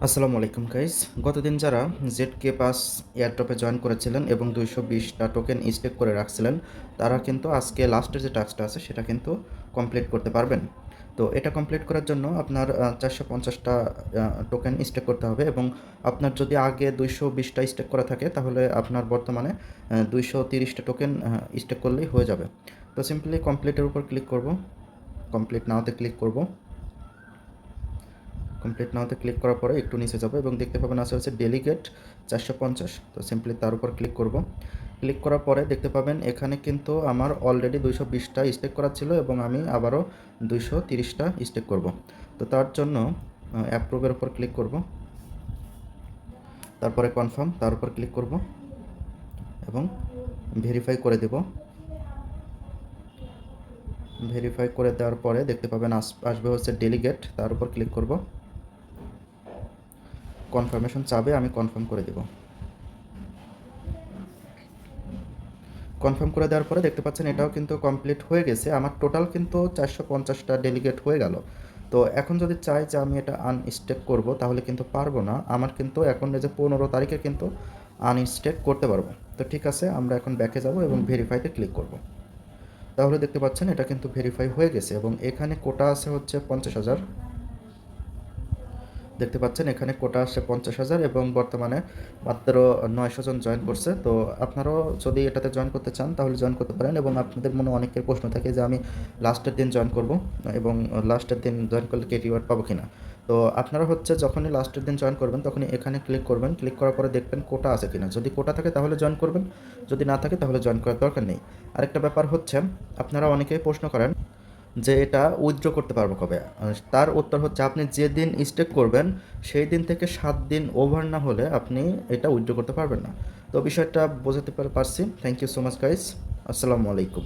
আসসালামু আলাইকুম গাইস। গতদিন যারা জেডকে পাস এয়ারড্রপে জয়েন করেছিলেন এবং 220টা টোকেন স্টেক করে রাখছিলেন, তারা কিন্তু আজকে লাস্টের যে টাস্কটা আছে সেটা কিন্তু কমপ্লিট করতে পারবেন। তো এটা কমপ্লিট করার জন্য আপনার 450টা টোকেন স্টেক করতে হবে এবং আপনার যদি আগে 220টা স্টেক করা থাকে তাহলে আপনার বর্তমানে 230টা টোকেন স্টেক করলেই হয়ে যাবে। তো সিম্পলি কমপ্লিটের উপর ক্লিক করব, কমপ্লিট নাওতে ক্লিক করব। কমপ্লিট নাওতে ক্লিক করার পরে একটু নিচে যাবো এবং দেখতে পাবেন আছে হচ্ছে ডেলিগেট 450। তো সিম্পলি তার উপর ক্লিক করব। ক্লিক করার পরে দেখতে পাবেন এখানে কিন্তু আমার অলরেডি 220টা স্টেক করা ছিল এবং আমি আবারও 230টা স্টেক করব। তো তার জন্য অ্যাপ্রুভের উপর ক্লিক করব, তারপরে কনফার্ম, তার উপর ক্লিক করব এবং ভেরিফাই করে দেব। ভেরিফাই করে দেওয়ার পরে দেখতে পাবেন আসবে হচ্ছে ডেলিগেট, তার উপর ক্লিক করব। কনফার্মেশন চাবে, আমি কনফার্ম করে দেব। কনফার্ম করে দেওয়ার পরে দেখতে পাচ্ছেন এটাও কিন্তু কমপ্লিট হয়ে গেছে। আমার টোটাল কিন্তু 450টা ডেলিগেট হয়ে গেল। তো এখন যদি চাই যে আমি এটা আনস্টেক করব তাহলে কিন্তু পারবো না। আমার কিন্তু এখন এই যে 15 তারিখে কিন্তু আনস্টেক করতে পারবো। তো ঠিক আছে, আমরা এখন ব্যাকে যাব এবং ভেরিফাইতে ক্লিক করব। তাহলে দেখতে পাচ্ছেন এটা কিন্তু ভেরিফাই হয়ে গেছে এবং এখানে কোটা আছে হচ্ছে 50,000। দেখতে পাচ্ছেন এখানে কোটা আসছে 50,000 এবং বর্তমানে মাত্র 900 জন জয়েন করছে। তো আপনারাও যদি এটাতে জয়েন করতে চান তাহলে জয়েন করতে পারেন এবং আপনাদের মনে অনেকের প্রশ্ন থাকে যে আমি লাস্টের দিন জয়েন করব এবং লাস্টের দিন জয়েন করলে কি রিওয়ার্ড পাবো কিনা। তো আপনারা হচ্ছে যখনই লাস্টের দিন জয়েন করবেন তখনই এখানে ক্লিক করবেন। ক্লিক করার পরে দেখবেন কোটা আছে কিনা। যদি কোটা থাকে তাহলে জয়েন করবেন, যদি না থাকে তাহলে জয়েন করার দরকার নেই। আরেকটা ব্যাপার হচ্ছে, আপনারা অনেকেই প্রশ্ন করেন যে এটা উইথড্র করতে পারবো কবে? তার উত্তর হচ্ছে আপনি যেদিন স্টেক করবেন সেই দিন থেকে 7 দিন ওভার না হলে আপনি এটা উইথড্র করতে পারবেন না। তো বিষয়টা বোঝাতে পারছি। Thank you so much guys. আসসালামু আলাইকুম।